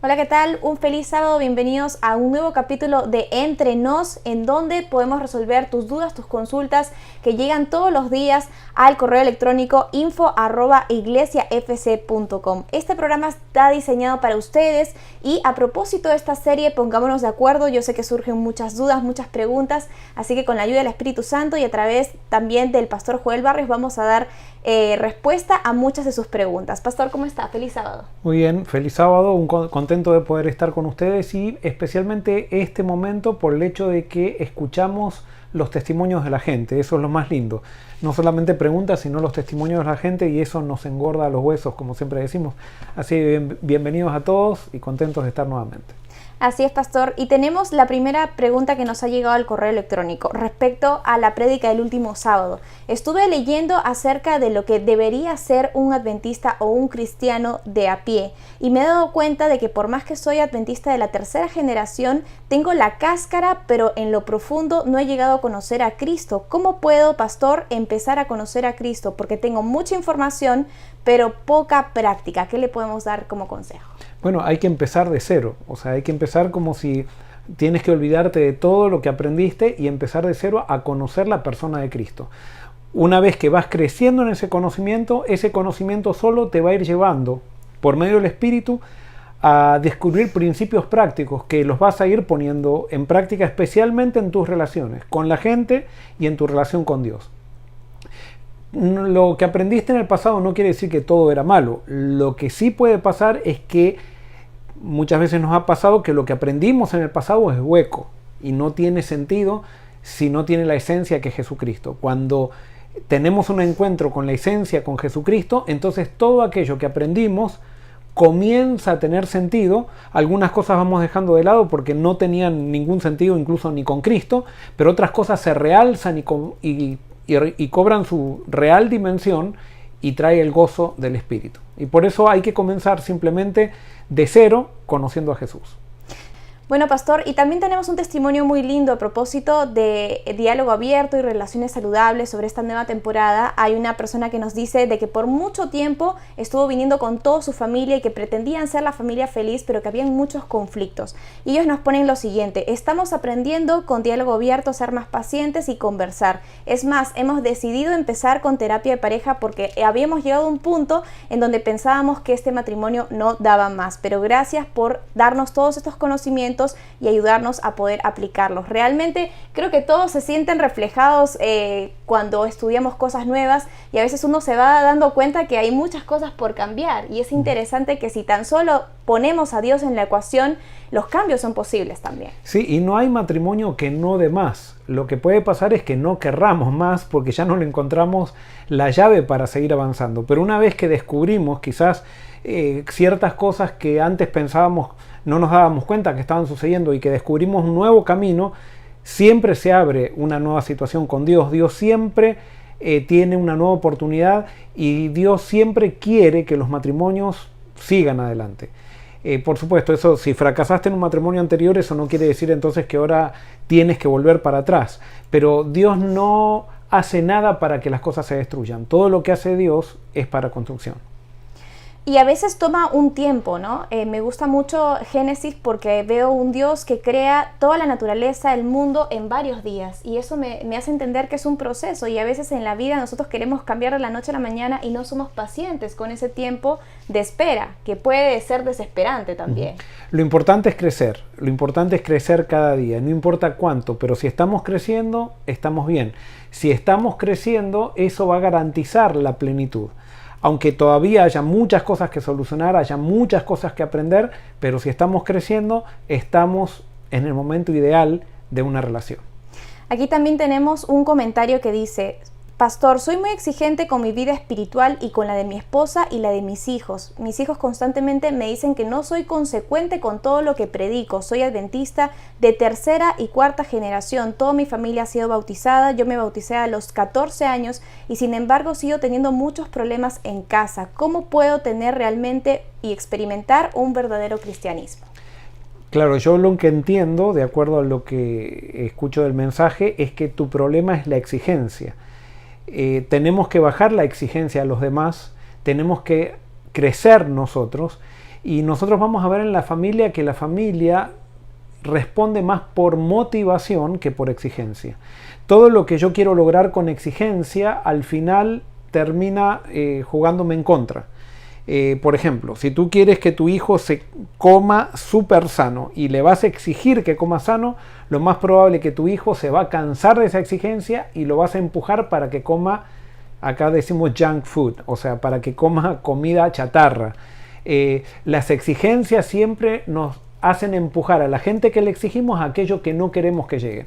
Hola, ¿qué tal? Un feliz sábado, bienvenidos a un nuevo capítulo de Entre Nos, en donde podemos resolver tus dudas, tus consultas que llegan todos los días al correo electrónico info@iglesiafc.com. Este programa está diseñado para ustedes y a propósito de esta serie, pongámonos de acuerdo. Yo sé que surgen muchas dudas, muchas preguntas, así que con la ayuda del Espíritu Santo y a través también del Pastor Joel Barrios vamos a dar respuesta a muchas de sus preguntas. Pastor, ¿cómo está? Feliz sábado. Muy bien, feliz sábado, contento de poder estar con ustedes y especialmente este momento por el hecho de que escuchamos los testimonios de la gente. Eso es lo más lindo. No solamente preguntas, sino los testimonios de la gente, y eso nos engorda los huesos, como siempre decimos. Así que bienvenidos a todos y contentos de estar nuevamente. Así es, Pastor. Y tenemos la primera pregunta que nos ha llegado al correo electrónico respecto a la prédica del último sábado. Estuve leyendo acerca de lo que debería ser un adventista o un cristiano de a pie y me he dado cuenta de que por más que soy adventista de la tercera generación, tengo la cáscara, pero en lo profundo no he llegado a conocer a Cristo. ¿Cómo puedo, Pastor, empezar a conocer a Cristo? Porque tengo mucha información, pero poca práctica. ¿Qué le podemos dar como consejo? Bueno, hay que empezar de cero, o sea, hay que empezar como si tienes que olvidarte de todo lo que aprendiste y empezar de cero a conocer la persona de Cristo. Una vez que vas creciendo en ese conocimiento solo te va a ir llevando, por medio del Espíritu, a descubrir principios prácticos que los vas a ir poniendo en práctica, especialmente en tus relaciones con la gente y en tu relación con Dios. Lo que aprendiste en el pasado no quiere decir que todo era malo. Lo que sí puede pasar es que muchas veces nos ha pasado que lo que aprendimos en el pasado es hueco y no tiene sentido si no tiene la esencia que es Jesucristo. Cuando tenemos un encuentro con la esencia, con Jesucristo, entonces todo aquello que aprendimos comienza a tener sentido. Algunas cosas vamos dejando de lado porque no tenían ningún sentido, incluso ni con Cristo, pero otras cosas se realzan y cobran su real dimensión y trae el gozo del Espíritu. Y por eso hay que comenzar simplemente de cero conociendo a Jesús. Bueno, Pastor, y también tenemos un testimonio muy lindo a propósito de diálogo abierto y relaciones saludables sobre esta nueva temporada. Hay una persona que nos dice de que por mucho tiempo estuvo viniendo con toda su familia y que pretendían ser la familia feliz, pero que habían muchos conflictos. Y ellos nos ponen lo siguiente: estamos aprendiendo con diálogo abierto a ser más pacientes y conversar. Es más, hemos decidido empezar con terapia de pareja porque habíamos llegado a un punto en donde pensábamos que este matrimonio no daba más. Pero gracias por darnos todos estos conocimientos y ayudarnos a poder aplicarlos. Realmente creo que todos se sienten reflejados cuando estudiamos cosas nuevas y a veces uno se va dando cuenta que hay muchas cosas por cambiar y es interesante que si tan solo ponemos a Dios en la ecuación, los cambios son posibles también. Sí, y no hay matrimonio que no dé más. Lo que puede pasar es que no querramos más porque ya no le encontramos la llave para seguir avanzando. Pero una vez que descubrimos quizás ciertas cosas que antes pensábamos no nos dábamos cuenta que estaban sucediendo y que descubrimos un nuevo camino, siempre se abre una nueva situación con Dios. Dios siempre tiene una nueva oportunidad y Dios siempre quiere que los matrimonios sigan adelante. Por supuesto, eso, si fracasaste en un matrimonio anterior, eso no quiere decir entonces que ahora tienes que volver para atrás. Pero Dios no hace nada para que las cosas se destruyan. Todo lo que hace Dios es para construcción. Y a veces toma un tiempo, ¿no? Me gusta mucho Génesis porque veo un Dios que crea toda la naturaleza, el mundo en varios días. Y eso me hace entender que es un proceso. Y a veces en la vida nosotros queremos cambiar de la noche a la mañana y no somos pacientes con ese tiempo de espera, que puede ser desesperante también. Lo importante es crecer. Lo importante es crecer cada día. No importa cuánto, pero si estamos creciendo, estamos bien. Si estamos creciendo, eso va a garantizar la plenitud. Aunque todavía haya muchas cosas que solucionar, haya muchas cosas que aprender, pero si estamos creciendo, estamos en el momento ideal de una relación. Aquí también tenemos un comentario que dice: Pastor, soy muy exigente con mi vida espiritual y con la de mi esposa y la de mis hijos. Mis hijos constantemente me dicen que no soy consecuente con todo lo que predico. Soy adventista de tercera y cuarta generación. Toda mi familia ha sido bautizada. Yo me bauticé a los 14 años y sin embargo sigo teniendo muchos problemas en casa. ¿Cómo puedo tener realmente y experimentar un verdadero cristianismo? Claro, yo lo que entiendo, de acuerdo a lo que escucho del mensaje, es que tu problema es la exigencia. Tenemos que bajar la exigencia a los demás, tenemos que crecer nosotros Y nosotros vamos a ver en la familia que la familia responde más por motivación que por exigencia. Todo lo que yo quiero lograr con exigencia, al final termina jugándome en contra. Por ejemplo, si tú quieres que tu hijo se coma súper sano y le vas a exigir que coma sano, lo más probable es que tu hijo se va a cansar de esa exigencia y lo vas a empujar para que coma, acá decimos junk food, o sea, para que coma comida chatarra. Las exigencias siempre nos hacen empujar a la gente que le exigimos a aquello que no queremos que lleguen.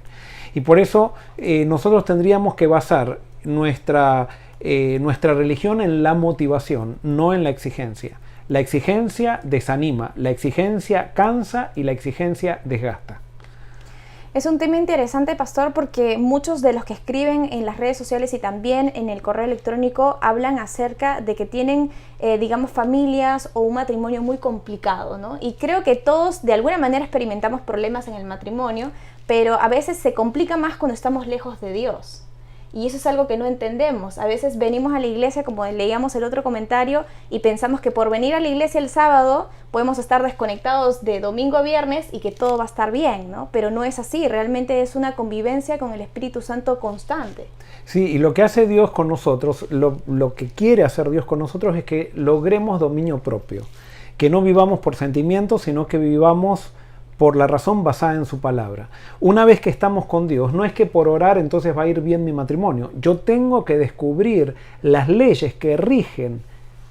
Y por eso nosotros tendríamos que basar nuestra religión en la motivación, no en la exigencia. La exigencia desanima, la exigencia cansa y la exigencia desgasta. Es un tema interesante, pastor, porque muchos de los que escriben en las redes sociales y también en el correo electrónico hablan acerca de que tienen, digamos, familias o un matrimonio muy complicado, ¿no? Y creo que todos de alguna manera experimentamos problemas en el matrimonio, pero a veces se complica más cuando estamos lejos de Dios. Y eso es algo que no entendemos. A veces venimos a la iglesia, como leíamos el otro comentario, y pensamos que por venir a la iglesia el sábado podemos estar desconectados de domingo a viernes y que todo va a estar bien, ¿no? Pero no es así. Realmente es una convivencia con el Espíritu Santo constante. Sí, y lo que hace Dios con nosotros, lo que quiere hacer Dios con nosotros es que logremos dominio propio. Que no vivamos por sentimientos, sino que vivamos por la razón basada en su palabra. Una vez que estamos con Dios, no es que por orar entonces va a ir bien mi matrimonio. Yo tengo que descubrir las leyes que rigen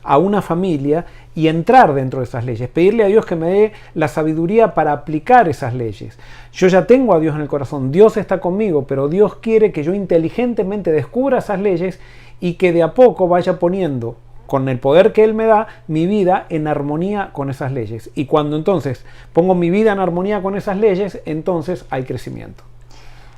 a una familia y entrar dentro de esas leyes. Pedirle a Dios que me dé la sabiduría para aplicar esas leyes. Yo ya tengo a Dios en el corazón. Dios está conmigo, pero Dios quiere que yo inteligentemente descubra esas leyes y que de a poco vaya poniendo, con el poder que Él me da, mi vida en armonía con esas leyes. Y cuando entonces pongo mi vida en armonía con esas leyes, entonces hay crecimiento.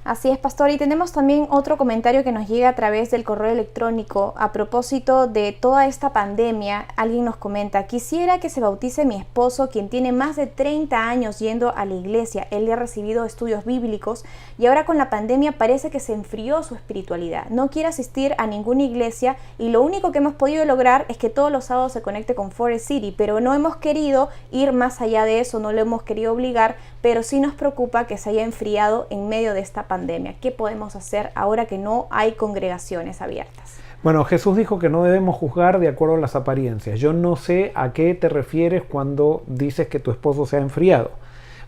Así es, pastor. Y tenemos también otro comentario que nos llega a través del correo electrónico a propósito de toda esta pandemia. Alguien nos comenta: quisiera que se bautice mi esposo, quien tiene más de 30 años yendo a la iglesia. Él ha recibido estudios bíblicos y ahora con la pandemia parece que se enfrió su espiritualidad. No quiere asistir a ninguna iglesia y lo único que hemos podido lograr es que todos los sábados se conecte con Forest City, pero no hemos querido ir más allá de eso, no lo hemos querido obligar, pero sí nos preocupa que se haya enfriado en medio de esta pandemia. ¿Qué podemos hacer ahora que no hay congregaciones abiertas? Bueno, Jesús dijo que no debemos juzgar de acuerdo a las apariencias. Yo no sé a qué te refieres cuando dices que tu esposo se ha enfriado.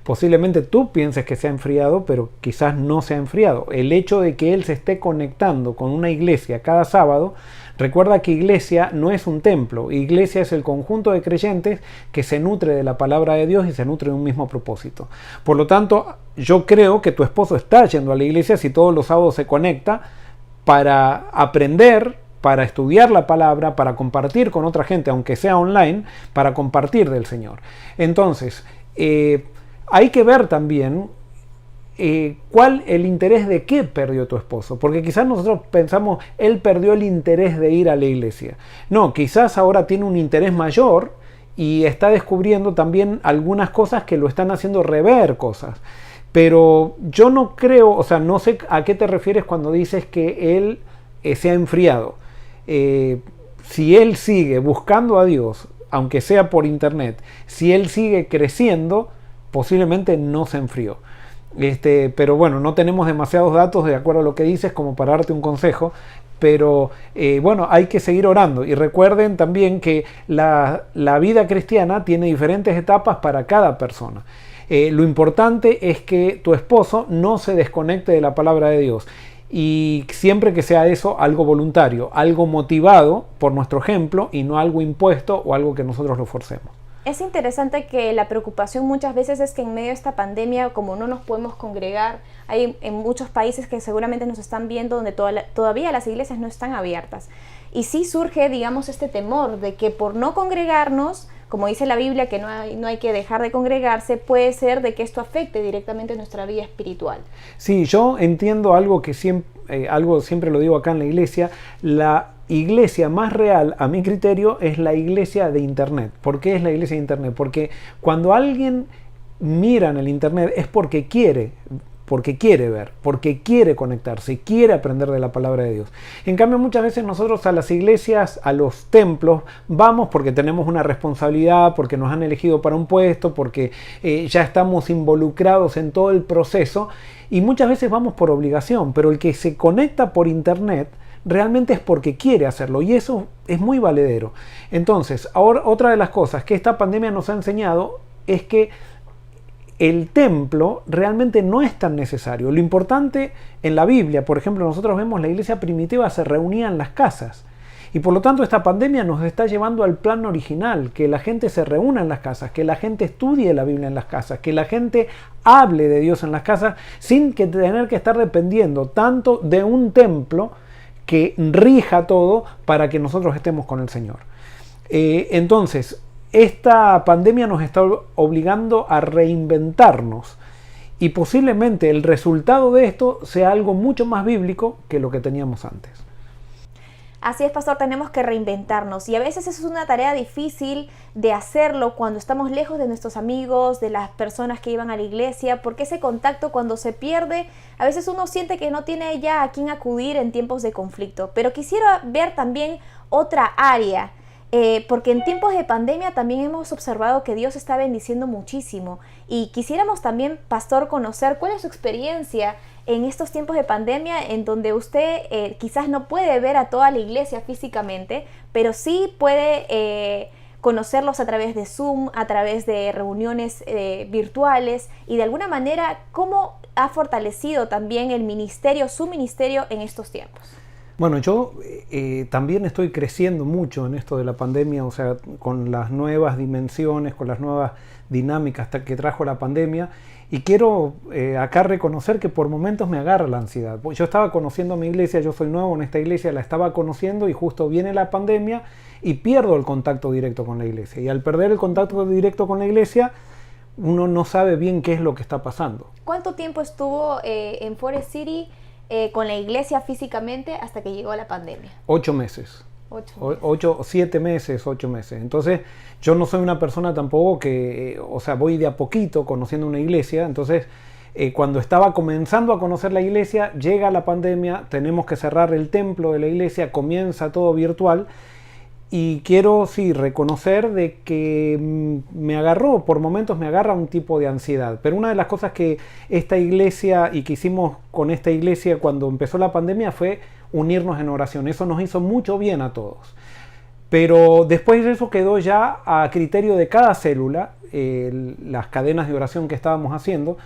Posiblemente tú pienses que se ha enfriado, pero quizás no se ha enfriado. El hecho de que él se esté conectando con una iglesia cada sábado, recuerda que iglesia no es un templo. Iglesia es el conjunto de creyentes que se nutre de la palabra de Dios y se nutre de un mismo propósito. Por lo tanto, yo creo que tu esposo está yendo a la iglesia si todos los sábados se conecta para aprender, para estudiar la palabra, para compartir con otra gente, aunque sea online, para compartir del Señor. Entonces, hay que ver también cuál el interés de qué perdió tu esposo, porque quizás nosotros pensamos, él perdió el interés de ir a la iglesia. No, quizás ahora tiene un interés mayor y está descubriendo también algunas cosas que lo están haciendo rever cosas. Pero yo no creo, o sea, no sé a qué te refieres cuando dices que él se ha enfriado. Si él sigue buscando a Dios, aunque sea por internet, si él sigue creciendo, posiblemente no se enfrió. Pero bueno, no tenemos demasiados datos de acuerdo a lo que dices como para darte un consejo, pero bueno, hay que seguir orando. Y recuerden también que la vida cristiana tiene diferentes etapas para cada persona. Lo importante es que tu esposo no se desconecte de la palabra de Dios. Y siempre que sea eso algo voluntario, algo motivado por nuestro ejemplo y no algo impuesto o algo que nosotros lo forcemos. Es interesante que la preocupación muchas veces es que en medio de esta pandemia, como no nos podemos congregar, hay en muchos países que seguramente nos están viendo donde todavía las iglesias no están abiertas. Y sí surge, digamos, este temor de que por no congregarnos, como dice la Biblia, que no hay que dejar de congregarse, puede ser de que esto afecte directamente nuestra vida espiritual. Sí, yo entiendo algo que siempre lo digo acá en la iglesia. La iglesia más real, a mi criterio, es la iglesia de internet. ¿Por qué es la iglesia de internet? Porque cuando alguien mira en el internet es porque quiere porque quiere ver, porque quiere conectarse, quiere aprender de la palabra de Dios. En cambio, muchas veces nosotros a las iglesias, a los templos, vamos porque tenemos una responsabilidad, porque nos han elegido para un puesto, porque ya estamos involucrados en todo el proceso, y muchas veces vamos por obligación, pero el que se conecta por internet realmente es porque quiere hacerlo, y eso es muy valedero. Entonces, ahora otra de las cosas que esta pandemia nos ha enseñado es que el templo realmente no es tan necesario. Lo importante en la Biblia, por ejemplo, nosotros vemos la iglesia primitiva se reunía en las casas. Y por lo tanto esta pandemia nos está llevando al plan original, que la gente se reúna en las casas, que la gente estudie la Biblia en las casas, que la gente hable de Dios en las casas sin que tener que estar dependiendo tanto de un templo que rija todo para que nosotros estemos con el Señor. Entonces, esta pandemia nos está obligando a reinventarnos y posiblemente el resultado de esto sea algo mucho más bíblico que lo que teníamos antes. Así es, pastor, tenemos que reinventarnos y a veces es una tarea difícil de hacerlo cuando estamos lejos de nuestros amigos, de las personas que iban a la iglesia, porque ese contacto cuando se pierde, a veces uno siente que no tiene ya a quién acudir en tiempos de conflicto. Pero quisiera ver también otra área, porque en tiempos de pandemia también hemos observado que Dios está bendiciendo muchísimo y quisiéramos también, pastor, conocer cuál es su experiencia en estos tiempos de pandemia en donde usted quizás no puede ver a toda la iglesia físicamente, pero sí puede conocerlos a través de Zoom, a través de reuniones virtuales y de alguna manera cómo ha fortalecido también el ministerio, su ministerio en estos tiempos. Bueno, yo también estoy creciendo mucho en esto de la pandemia, o sea, con las nuevas dimensiones, con las nuevas dinámicas que trajo la pandemia, y quiero acá reconocer que por momentos me agarra la ansiedad. Yo estaba conociendo a mi iglesia, yo soy nuevo en esta iglesia, la estaba conociendo y justo viene la pandemia y pierdo el contacto directo con la iglesia. Y al perder el contacto directo con la iglesia, uno no sabe bien qué es lo que está pasando. ¿Cuánto tiempo estuvo en Forest City con la iglesia físicamente hasta que llegó la pandemia? 8 meses. 7 meses, 8 meses. Entonces, yo no soy una persona tampoco que, o sea, voy de a poquito conociendo una iglesia. Entonces, cuando estaba comenzando a conocer la iglesia, llega la pandemia, tenemos que cerrar el templo de la iglesia, comienza todo virtual. Y quiero, sí, reconocer de que por momentos me agarra un tipo de ansiedad. Pero una de las cosas que esta iglesia y que hicimos con esta iglesia cuando empezó la pandemia fue unirnos en oración. Eso nos hizo mucho bien a todos. Pero después de eso quedó ya a criterio de cada célula, las cadenas de oración que estábamos haciendo.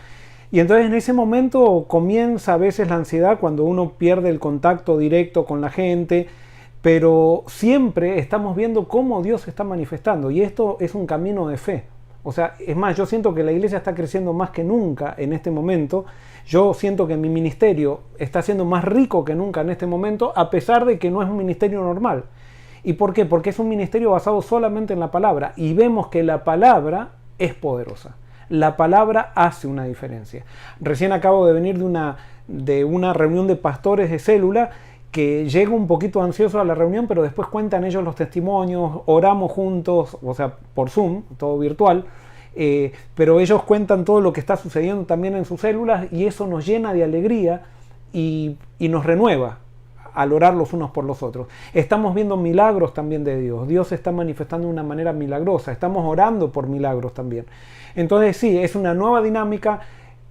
Y entonces en ese momento comienza a veces la ansiedad cuando uno pierde el contacto directo con la gente. Pero siempre estamos viendo cómo Dios se está manifestando y esto es un camino de fe. O sea, es más, yo siento que la iglesia está creciendo más que nunca en este momento. Yo siento que mi ministerio está siendo más rico que nunca en este momento, a pesar de que no es un ministerio normal. ¿Y por qué? Porque es un ministerio basado solamente en la palabra y vemos que la palabra es poderosa. La palabra hace una diferencia. Recién acabo de venir de una reunión de pastores de célula que llego un poquito ansioso a la reunión, pero después cuentan ellos los testimonios, oramos juntos, o sea, por Zoom, todo virtual, pero ellos cuentan todo lo que está sucediendo también en sus células y eso nos llena de alegría y nos renueva al orar los unos por los otros. Estamos viendo milagros también de Dios. Dios se está manifestando de una manera milagrosa. Estamos orando por milagros también. Entonces sí, es una nueva dinámica.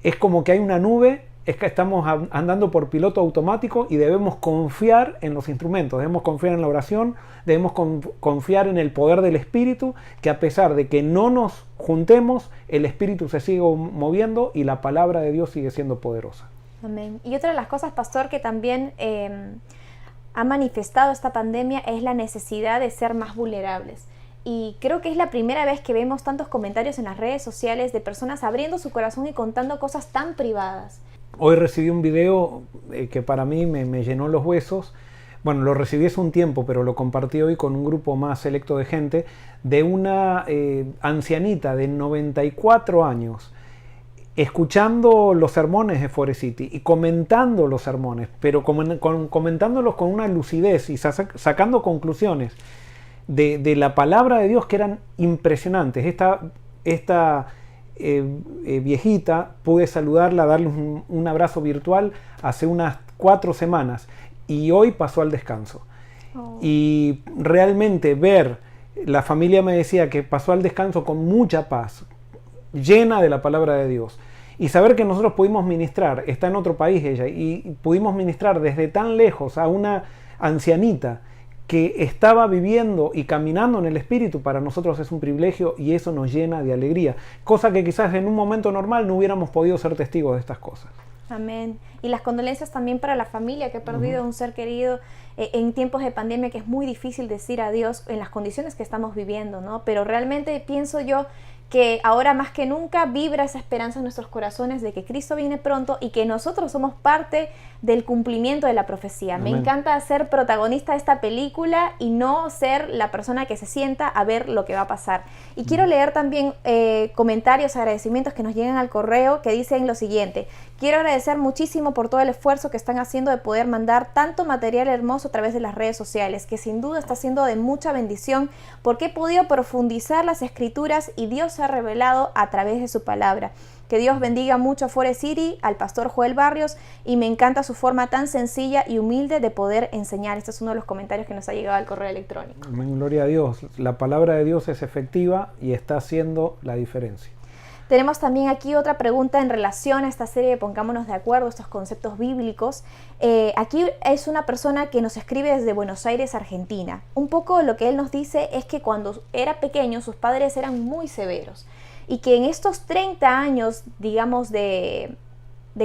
Es como que hay una nube. Es que estamos andando por piloto automático y debemos confiar en los instrumentos, debemos confiar en la oración, debemos confiar en el poder del Espíritu, que a pesar de que no nos juntemos, el Espíritu se sigue moviendo y la palabra de Dios sigue siendo poderosa. Amén. Y otra de las cosas, pastor, que también ha manifestado esta pandemia es la necesidad de ser más vulnerables. Y creo que es la primera vez que vemos tantos comentarios en las redes sociales de personas abriendo su corazón y contando cosas tan privadas. Hoy recibí un video que para mí me llenó los huesos. Bueno, lo recibí hace un tiempo, pero lo compartí hoy con un grupo más selecto de gente, de una ancianita de 94 años, escuchando los sermones de Forest City y comentando los sermones, pero comentándolos con una lucidez y sacando conclusiones de la palabra de Dios que eran impresionantes. Esta viejita, pude saludarla, darle un abrazo virtual hace unas 4 semanas y hoy pasó al descanso. Oh. Y realmente ver, la familia me decía que pasó al descanso con mucha paz, llena de la palabra de Dios. Y saber que nosotros pudimos ministrar, está en otro país ella, y pudimos ministrar desde tan lejos a una ancianita que estaba viviendo y caminando en el Espíritu, para nosotros es un privilegio y eso nos llena de alegría. Cosa que quizás en un momento normal no hubiéramos podido ser testigos de estas cosas. Amén. Y las condolencias también para la familia que ha perdido un ser querido en tiempos de pandemia, que es muy difícil decir adiós en las condiciones que estamos viviendo, ¿no? Pero realmente pienso yo que ahora más que nunca vibra esa esperanza en nuestros corazones de que Cristo viene pronto y que nosotros somos parte del cumplimiento de la profecía. Amén. Me encanta ser protagonista de esta película y no ser la persona que se sienta a ver lo que va a pasar. Y quiero leer también comentarios, agradecimientos que nos llegan al correo, que dicen lo siguiente: quiero agradecer muchísimo por todo el esfuerzo que están haciendo de poder mandar tanto material hermoso a través de las redes sociales, que sin duda está siendo de mucha bendición, porque he podido profundizar las escrituras y Dios se ha revelado a través de su palabra. Que Dios bendiga mucho a Forest City, al pastor Joel Barrios, y me encanta su forma tan sencilla y humilde de poder enseñar. Este es uno de los comentarios que nos ha llegado al correo electrónico. Gloria a Dios. La palabra de Dios es efectiva y está haciendo la diferencia. Tenemos también aquí otra pregunta en relación a esta serie de Pongámonos de Acuerdo, estos conceptos bíblicos. Aquí es una persona que nos escribe desde Buenos Aires, Argentina. Un poco lo que él nos dice es que cuando era pequeño sus padres eran muy severos y que en estos 30 años, digamos, de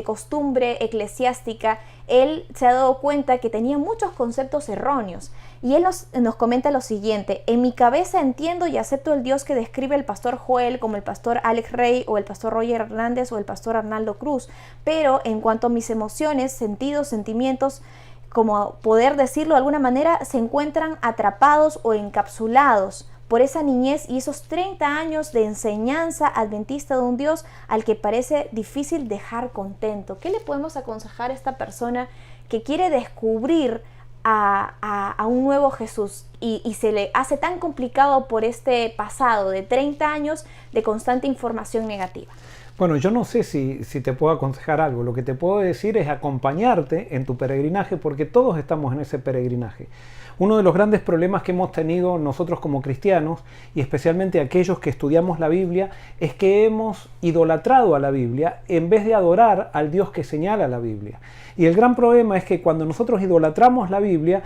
costumbre eclesiástica, él se ha dado cuenta que tenía muchos conceptos erróneos. Y él nos comenta lo siguiente: en mi cabeza entiendo y acepto el Dios que describe el pastor Joel como el pastor Alex Rey o el pastor Roger Hernández o el pastor Arnaldo Cruz, pero en cuanto a mis emociones, sentidos, sentimientos, como poder decirlo de alguna manera, se encuentran atrapados o encapsulados por esa niñez y esos 30 años de enseñanza adventista de un Dios al que parece difícil dejar contento. ¿Qué le podemos aconsejar a esta persona que quiere descubrir a un nuevo Jesús y se le hace tan complicado por este pasado de 30 años de constante información negativa? Bueno, yo no sé si te puedo aconsejar algo. Lo que te puedo decir es acompañarte en tu peregrinaje, porque todos estamos en ese peregrinaje. Uno de los grandes problemas que hemos tenido nosotros como cristianos, y especialmente aquellos que estudiamos la Biblia, es que hemos idolatrado a la Biblia en vez de adorar al Dios que señala la Biblia. Y el gran problema es que cuando nosotros idolatramos la Biblia,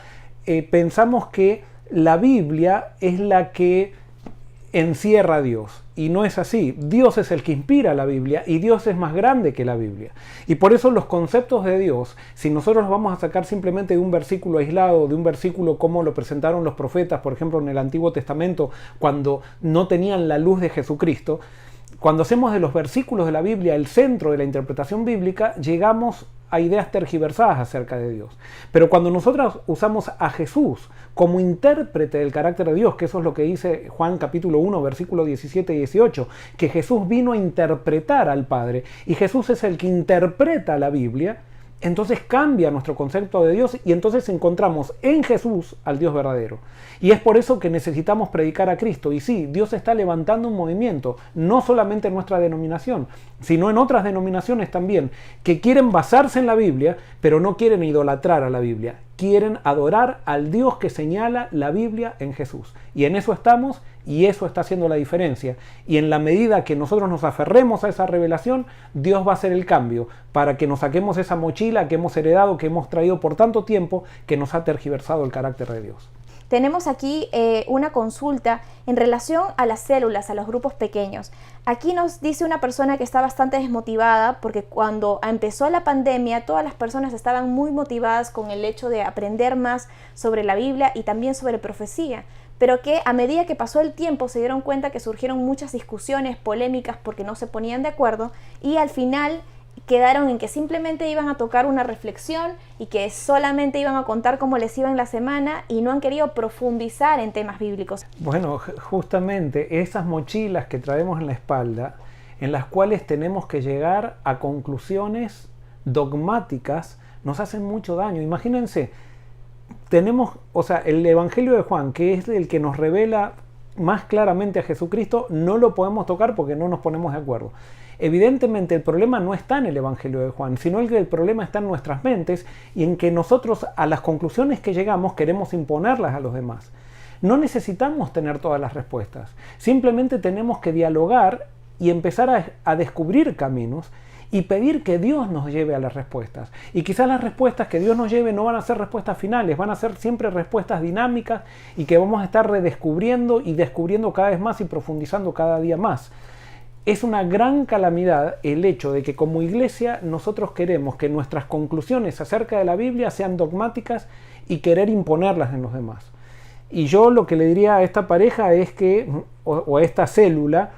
pensamos que la Biblia es la que encierra a Dios. Y no es así. Dios es el que inspira la Biblia y Dios es más grande que la Biblia. Y por eso los conceptos de Dios, si nosotros los vamos a sacar simplemente de un versículo aislado, de un versículo como lo presentaron los profetas, por ejemplo en el Antiguo Testamento, cuando no tenían la luz de Jesucristo, cuando hacemos de los versículos de la Biblia el centro de la interpretación bíblica, llegamos a ideas tergiversadas acerca de Dios. Pero cuando nosotros usamos a Jesús como intérprete del carácter de Dios, que eso es lo que dice Juan capítulo 1, versículos 17 y 18, que Jesús vino a interpretar al Padre, y Jesús es el que interpreta la Biblia, entonces cambia nuestro concepto de Dios y entonces encontramos en Jesús al Dios verdadero. Y es por eso que necesitamos predicar a Cristo. Y sí, Dios está levantando un movimiento, no solamente en nuestra denominación, sino en otras denominaciones también, que quieren basarse en la Biblia, pero no quieren idolatrar a la Biblia. Quieren adorar al Dios que señala la Biblia en Jesús. Y en eso estamos, y eso está haciendo la diferencia. Y en la medida que nosotros nos aferremos a esa revelación, Dios va a hacer el cambio para que nos saquemos esa mochila que hemos heredado, que hemos traído por tanto tiempo, que nos ha tergiversado el carácter de Dios. Tenemos aquí una consulta en relación a las células, a los grupos pequeños. Aquí nos dice una persona que está bastante desmotivada porque cuando empezó la pandemia todas las personas estaban muy motivadas con el hecho de aprender más sobre la Biblia y también sobre profecía, pero que a medida que pasó el tiempo se dieron cuenta que surgieron muchas discusiones, polémicas porque no se ponían de acuerdo y al final quedaron en que simplemente iban a tocar una reflexión y que solamente iban a contar cómo les iba en la semana y no han querido profundizar en temas bíblicos. Bueno, justamente esas mochilas que traemos en la espalda, en las cuales tenemos que llegar a conclusiones dogmáticas, nos hacen mucho daño. Imagínense, tenemos, el Evangelio de Juan, que es el que nos revela más claramente a Jesucristo, no lo podemos tocar porque no nos ponemos de acuerdo. Evidentemente el problema no está en el Evangelio de Juan, sino que el problema está en nuestras mentes y en que nosotros a las conclusiones que llegamos queremos imponerlas a los demás. No necesitamos tener todas las respuestas, simplemente tenemos que dialogar y empezar a descubrir caminos y pedir que Dios nos lleve a las respuestas. Y quizás las respuestas que Dios nos lleve no van a ser respuestas finales, van a ser siempre respuestas dinámicas y que vamos a estar redescubriendo y descubriendo cada vez más y profundizando cada día más. Es una gran calamidad el hecho de que como iglesia nosotros queremos que nuestras conclusiones acerca de la Biblia sean dogmáticas y querer imponerlas en los demás. Y yo lo que le diría a esta pareja es que, o a esta célula,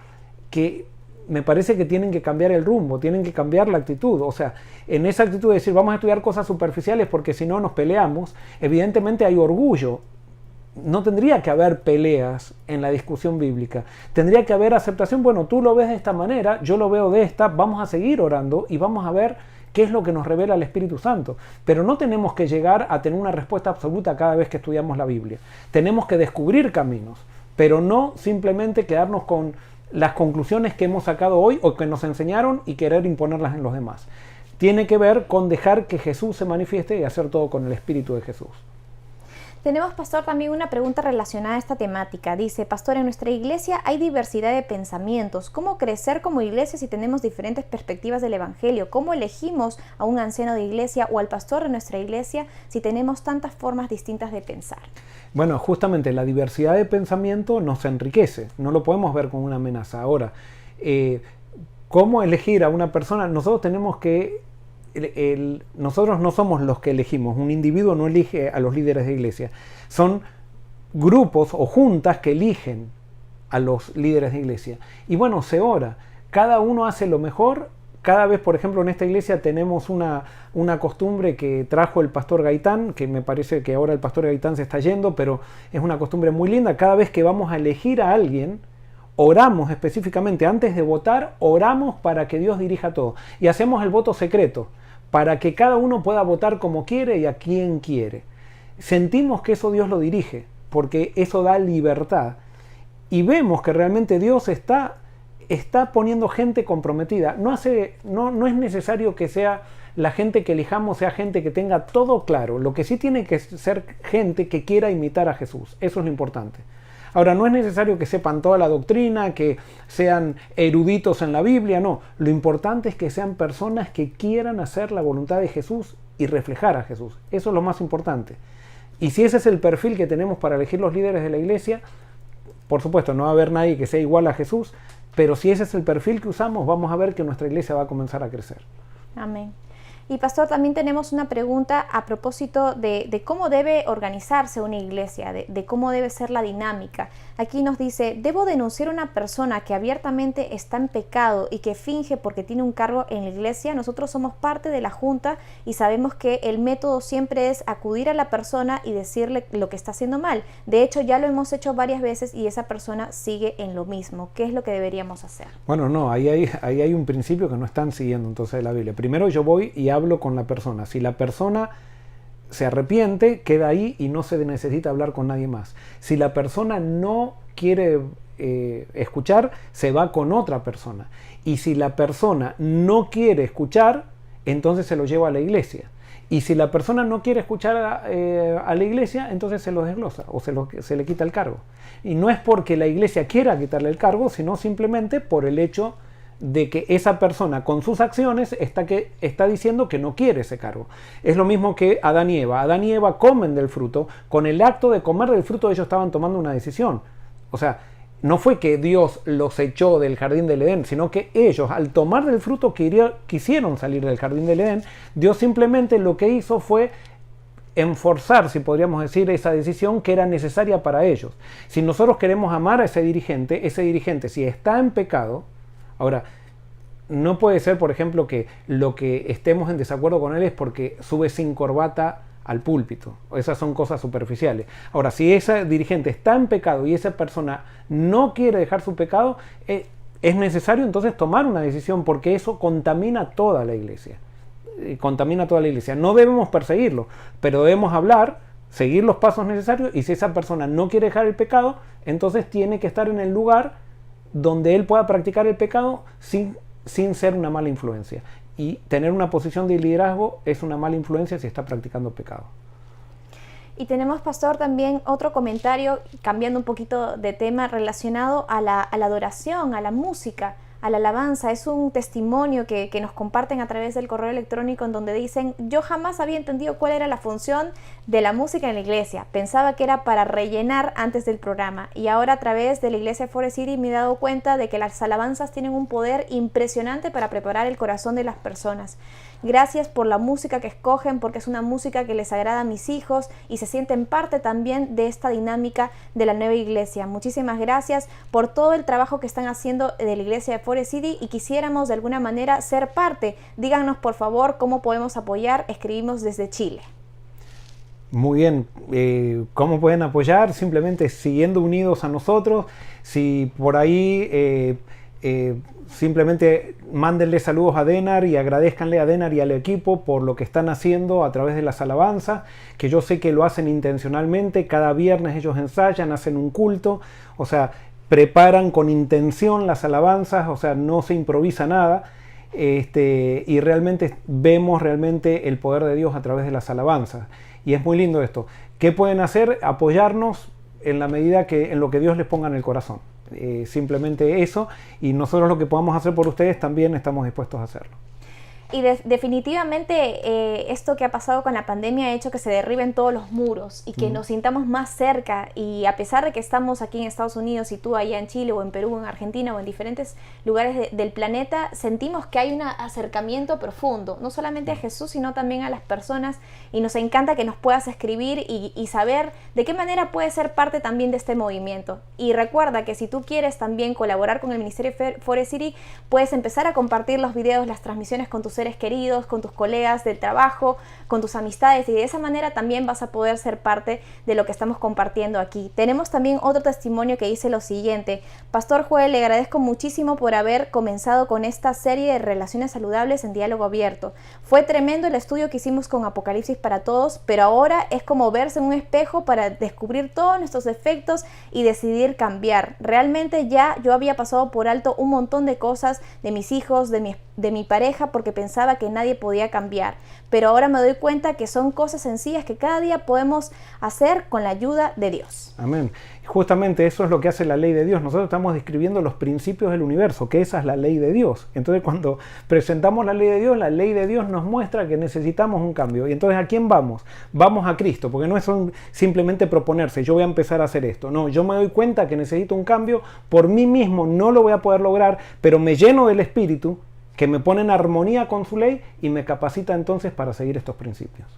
que me parece que tienen que cambiar el rumbo, tienen que cambiar la actitud. O sea, en esa actitud de decir vamos a estudiar cosas superficiales porque si no nos peleamos, evidentemente hay orgullo. No tendría que haber peleas en la discusión bíblica. Tendría que haber aceptación. Bueno, tú lo ves de esta manera, yo lo veo de esta, vamos a seguir orando y vamos a ver qué es lo que nos revela el Espíritu Santo. Pero no tenemos que llegar a tener una respuesta absoluta cada vez que estudiamos la Biblia. Tenemos que descubrir caminos, pero no simplemente quedarnos con las conclusiones que hemos sacado hoy o que nos enseñaron y querer imponerlas en los demás. Tiene que ver con dejar que Jesús se manifieste y hacer todo con el Espíritu de Jesús. Tenemos, pastor, también una pregunta relacionada a esta temática. Dice, pastor, en nuestra iglesia hay diversidad de pensamientos. ¿Cómo crecer como iglesia si tenemos diferentes perspectivas del Evangelio? ¿Cómo elegimos a un anciano de iglesia o al pastor de nuestra iglesia si tenemos tantas formas distintas de pensar? Bueno, justamente la diversidad de pensamiento nos enriquece. No lo podemos ver como una amenaza. Ahora, ¿cómo elegir a una persona? Nosotros tenemos que... nosotros no somos los que elegimos, un individuo no elige a los líderes de iglesia, son grupos o juntas que eligen a los líderes de iglesia. Y bueno, se ora, cada uno hace lo mejor. Cada vez, por ejemplo, en esta iglesia tenemos una costumbre que trajo el pastor Gaitán, que me parece que ahora el pastor Gaitán se está yendo, pero es una costumbre muy linda. Cada vez que vamos a elegir a alguien, oramos específicamente, antes de votar, oramos para que Dios dirija todo. Y hacemos el voto secreto, para que cada uno pueda votar como quiere y a quien quiere. Sentimos que eso Dios lo dirige, porque eso da libertad. Y vemos que realmente Dios está poniendo gente comprometida. No es necesario que sea la gente que elijamos, sea gente que tenga todo claro. Lo que sí tiene que ser gente que quiera imitar a Jesús. Eso es lo importante. Ahora, no es necesario que sepan toda la doctrina, que sean eruditos en la Biblia, no. Lo importante es que sean personas que quieran hacer la voluntad de Jesús y reflejar a Jesús. Eso es lo más importante. Y si ese es el perfil que tenemos para elegir los líderes de la iglesia, por supuesto, no va a haber nadie que sea igual a Jesús, pero si ese es el perfil que usamos, vamos a ver que nuestra iglesia va a comenzar a crecer. Amén. Y pastor, también tenemos una pregunta a propósito de cómo debe organizarse una iglesia, de cómo debe ser la dinámica. Aquí nos dice, ¿debo denunciar a una persona que abiertamente está en pecado y que finge porque tiene un cargo en la iglesia? Nosotros somos parte de la junta y sabemos que el método siempre es acudir a la persona y decirle lo que está haciendo mal. De hecho, ya lo hemos hecho varias veces y esa persona sigue en lo mismo. ¿Qué es lo que deberíamos hacer? Bueno, no, ahí hay un principio que no están siguiendo entonces de la Biblia. Primero yo voy y hablo con la persona. Si la persona se arrepiente, queda ahí y no se necesita hablar con nadie más. Si la persona no quiere escuchar, se va con otra persona. Y si la persona no quiere escuchar, entonces se lo lleva a la iglesia. Y si la persona no quiere escuchar a la iglesia, entonces se lo desglosa o se le quita el cargo. Y no es porque la iglesia quiera quitarle el cargo, sino simplemente por el hecho de que esa persona con sus acciones está diciendo que no quiere ese cargo. Es lo mismo que Adán y Eva. Adán y Eva comen del fruto. Con el acto de comer del fruto ellos estaban tomando una decisión. O sea, no fue que Dios los echó del jardín del Edén, sino que ellos al tomar del fruto quisieron salir del jardín del Edén. Dios simplemente lo que hizo fue enforzar, si podríamos decir, esa decisión que era necesaria para ellos. Si nosotros queremos amar a ese dirigente si está en pecado. Ahora, no puede ser, por ejemplo, que lo que estemos en desacuerdo con él es porque sube sin corbata al púlpito. Esas son cosas superficiales. Ahora, si ese dirigente está en pecado y esa persona no quiere dejar su pecado, es necesario entonces tomar una decisión porque eso contamina toda la iglesia. Contamina toda la iglesia. No debemos perseguirlo, pero debemos hablar seguir los pasos necesarios, y si esa persona no quiere dejar el pecado, entonces tiene que estar en el lugar donde él pueda practicar el pecado sin ser una mala influencia. Y tener una posición de liderazgo es una mala influencia si está practicando pecado. Y tenemos, pastor, también otro comentario, cambiando un poquito de tema, relacionado a la adoración, a la música, a la alabanza. Es un testimonio que nos comparten a través del correo electrónico, en donde dicen: yo jamás había entendido cuál era la función de la música en la iglesia. Pensaba que era para rellenar antes del programa, y ahora a través de la iglesia de Forest City me he dado cuenta de que las alabanzas tienen un poder impresionante para preparar el corazón de las personas. Gracias por la música que escogen, porque es una música que les agrada a mis hijos y se sienten parte también de esta dinámica de la nueva iglesia. Muchísimas gracias por todo el trabajo que están haciendo de la iglesia de Forest City, y quisiéramos de alguna manera ser parte. Díganos por favor cómo podemos apoyar. Escribimos desde Chile. Muy bien, ¿cómo pueden apoyar? Simplemente siguiendo unidos a nosotros. Si por ahí simplemente mándenle saludos a Denar y agradezcanle a Denar y al equipo por lo que están haciendo a través de las alabanzas, que yo sé que lo hacen intencionalmente. Cada viernes ellos ensayan, hacen un culto, o sea, preparan con intención las alabanzas, o sea, no se improvisa nada. Y realmente vemos realmente el poder de Dios a través de las alabanzas, y es muy lindo esto. ¿Qué pueden hacer? Apoyarnos en la medida que, en lo que Dios les ponga en el corazón. Simplemente eso, y nosotros lo que podamos hacer por ustedes también estamos dispuestos a hacerlo. Y definitivamente esto que ha pasado con la pandemia ha hecho que se derriben todos los muros y que nos sintamos más cerca. Y a pesar de que estamos aquí en Estados Unidos y tú allá en Chile o en Perú, en Argentina o en diferentes lugares del planeta, sentimos que hay un acercamiento profundo, no solamente a Jesús, sino también a las personas. Y nos encanta que nos puedas escribir y saber de qué manera puedes ser parte también de este movimiento. Y recuerda que si tú quieres también colaborar con el Ministerio Forest City, puedes empezar a compartir los videos, las transmisiones con tus seres queridos, con tus colegas del trabajo, con tus amistades, y de esa manera también vas a poder ser parte de lo que estamos compartiendo aquí. Tenemos también otro testimonio que dice lo siguiente: Pastor Joel, le agradezco muchísimo por haber comenzado con esta serie de relaciones saludables en diálogo abierto. Fue tremendo el estudio que hicimos con Apocalipsis para Todos, pero ahora es como verse en un espejo para descubrir todos nuestros defectos y decidir cambiar. Realmente ya yo había pasado por alto un montón de cosas de mis hijos, de mi pareja, porque pensaba que nadie podía cambiar, pero ahora me doy cuenta que son cosas sencillas que cada día podemos hacer con la ayuda de Dios. Amén. Justamente eso es lo que hace la ley de Dios. Nosotros estamos describiendo los principios del universo, que esa es la ley de Dios. Entonces, cuando presentamos la ley de Dios nos muestra que necesitamos un cambio. Y entonces, ¿a quién vamos? Vamos a Cristo, porque no es simplemente proponerse, yo voy a empezar a hacer esto. No, yo me doy cuenta que necesito un cambio, por mí mismo no lo voy a poder lograr, pero me lleno del Espíritu, que me pone en armonía con su ley y me capacita entonces para seguir estos principios.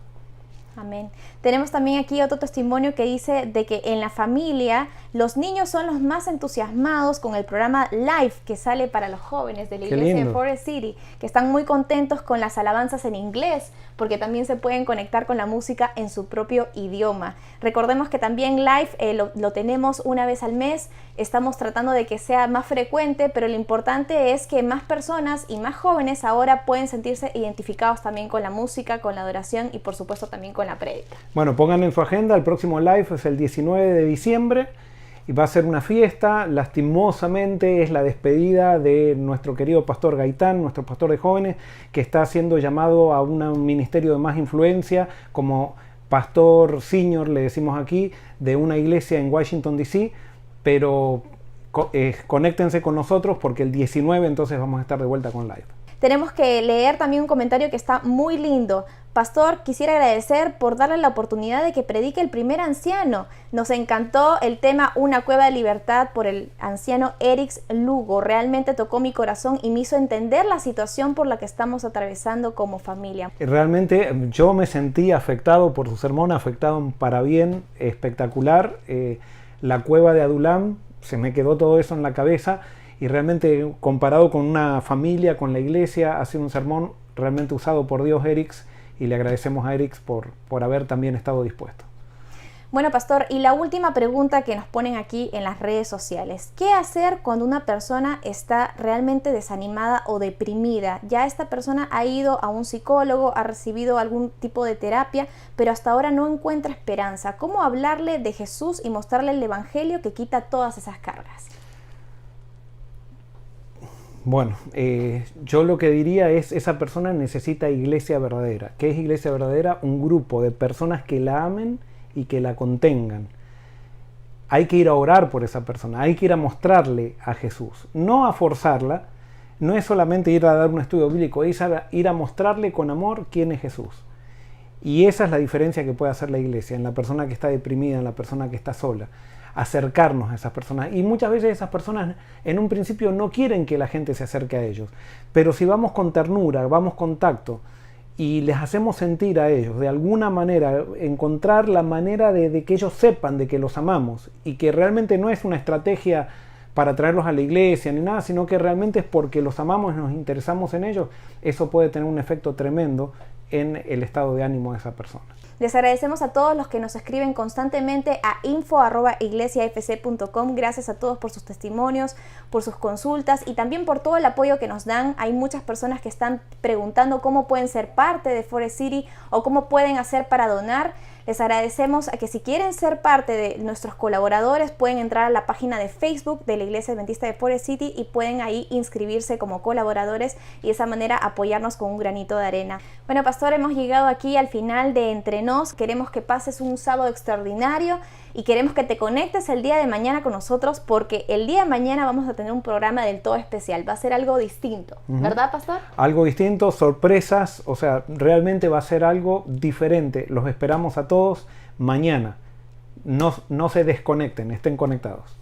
Amén. Tenemos también aquí otro testimonio que dice de que en la familia los niños son los más entusiasmados con el programa Live que sale para los jóvenes de la iglesia de Forest City, que están muy contentos con las alabanzas en inglés, porque también se pueden conectar con la música en su propio idioma. Recordemos que también Live lo tenemos una vez al mes. Estamos tratando de que sea más frecuente, pero lo importante es que más personas y más jóvenes ahora pueden sentirse identificados también con la música, con la adoración y por supuesto también con la prédica. Bueno, pónganlo en su agenda. El próximo Live es el 19 de diciembre y va a ser una fiesta. Lastimosamente es la despedida de nuestro querido pastor Gaitán, nuestro pastor de jóvenes, que está siendo llamado a un ministerio de más influencia como pastor senior, le decimos aquí, de una iglesia en Washington DC, pero conéctense con nosotros porque el 19 entonces vamos a estar de vuelta con Live. Tenemos que leer también un comentario que está muy lindo. Pastor, quisiera agradecer por darle la oportunidad de que predique el primer anciano. Nos encantó el tema Una cueva de libertad por el anciano Eric Lugo. Realmente tocó mi corazón y me hizo entender la situación por la que estamos atravesando como familia. Realmente yo me sentí afectado por su sermón, afectado para bien, espectacular. La cueva de Adulam, se me quedó todo eso en la cabeza. Y realmente comparado con una familia, con la iglesia, ha sido un sermón realmente usado por Dios, Eric, y le agradecemos a Eric por haber también estado dispuesto. Bueno, pastor, y la última pregunta que nos ponen aquí en las redes sociales. ¿Qué hacer cuando una persona está realmente desanimada o deprimida? Ya esta persona ha ido a un psicólogo, ha recibido algún tipo de terapia, pero hasta ahora no encuentra esperanza. ¿Cómo hablarle de Jesús y mostrarle el evangelio que quita todas esas cargas? Bueno, yo lo que diría es, esa persona necesita iglesia verdadera. ¿Qué es iglesia verdadera? Un grupo de personas que la amen y que la contengan. Hay que ir a orar por esa persona, hay que ir a mostrarle a Jesús, no a forzarla. No es solamente ir a dar un estudio bíblico, es ir a mostrarle con amor quién es Jesús. Y esa es la diferencia que puede hacer la iglesia en la persona que está deprimida, en la persona que está sola. Acercarnos a esas personas. Y muchas veces esas personas en un principio no quieren que la gente se acerque a ellos. Pero si vamos con ternura, vamos con tacto y les hacemos sentir a ellos, de alguna manera, encontrar la manera de que ellos sepan de que los amamos y que realmente no es una estrategia para traerlos a la iglesia ni nada, sino que realmente es porque los amamos y nos interesamos en ellos, eso puede tener un efecto tremendo en el estado de ánimo de esa persona. Les agradecemos a todos los que nos escriben constantemente a info@iglesiafc.com. Gracias a todos por sus testimonios, por sus consultas y también por todo el apoyo que nos dan. Hay muchas personas que están preguntando cómo pueden ser parte de Forest City o cómo pueden hacer para donar. Les agradecemos a que si quieren ser parte de nuestros colaboradores pueden entrar a la página de Facebook de la Iglesia Adventista de Forest City y pueden ahí inscribirse como colaboradores y de esa manera apoyarnos con un granito de arena. Bueno, pastor, hemos llegado aquí al final de Entre Nos. Queremos que pases un sábado extraordinario y queremos que te conectes el día de mañana con nosotros porque el día de mañana vamos a tener un programa del todo especial. Va a ser algo distinto, ¿verdad, pastor? Algo distinto, sorpresas, o sea, realmente va a ser algo diferente. Los esperamos a todos mañana. No se desconecten, estén conectados.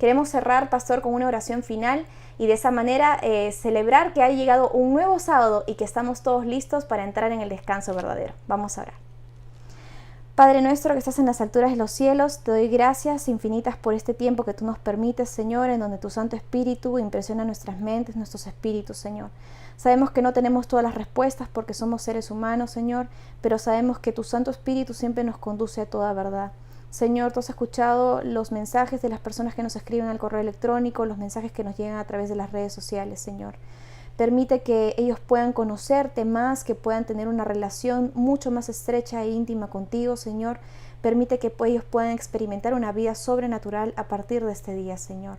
Queremos cerrar, pastor, con una oración final y de esa manera celebrar que ha llegado un nuevo sábado y que estamos todos listos para entrar en el descanso verdadero. Vamos a orar. Padre nuestro que estás en las alturas de los cielos, te doy gracias infinitas por este tiempo que tú nos permites, Señor, en donde tu Santo Espíritu impresiona nuestras mentes, nuestros espíritus, Señor. Sabemos que no tenemos todas las respuestas porque somos seres humanos, Señor, pero sabemos que tu Santo Espíritu siempre nos conduce a toda verdad. Señor, tú has escuchado los mensajes de las personas que nos escriben al correo electrónico, los mensajes que nos llegan a través de las redes sociales, Señor. Permite que ellos puedan conocerte más, que puedan tener una relación mucho más estrecha e íntima contigo, Señor. Permite que ellos puedan experimentar una vida sobrenatural a partir de este día, Señor.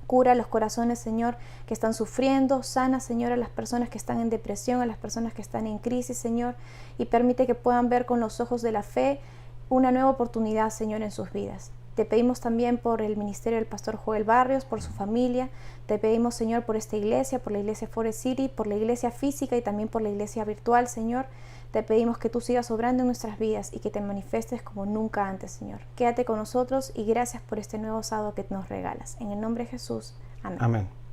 Cura los corazones, Señor, que están sufriendo. Sana, Señor, a las personas que están en depresión, a las personas que están en crisis, Señor. Y permite que puedan ver con los ojos de la fe una nueva oportunidad, Señor, en sus vidas. Te pedimos también por el ministerio del pastor Joel Barrios, por su familia. Te pedimos, Señor, por esta iglesia, por la iglesia Forest City, por la iglesia física y también por la iglesia virtual, Señor. Te pedimos que tú sigas obrando en nuestras vidas y que te manifestes como nunca antes, Señor. Quédate con nosotros y gracias por este nuevo sábado que nos regalas. En el nombre de Jesús. Amén. Amén.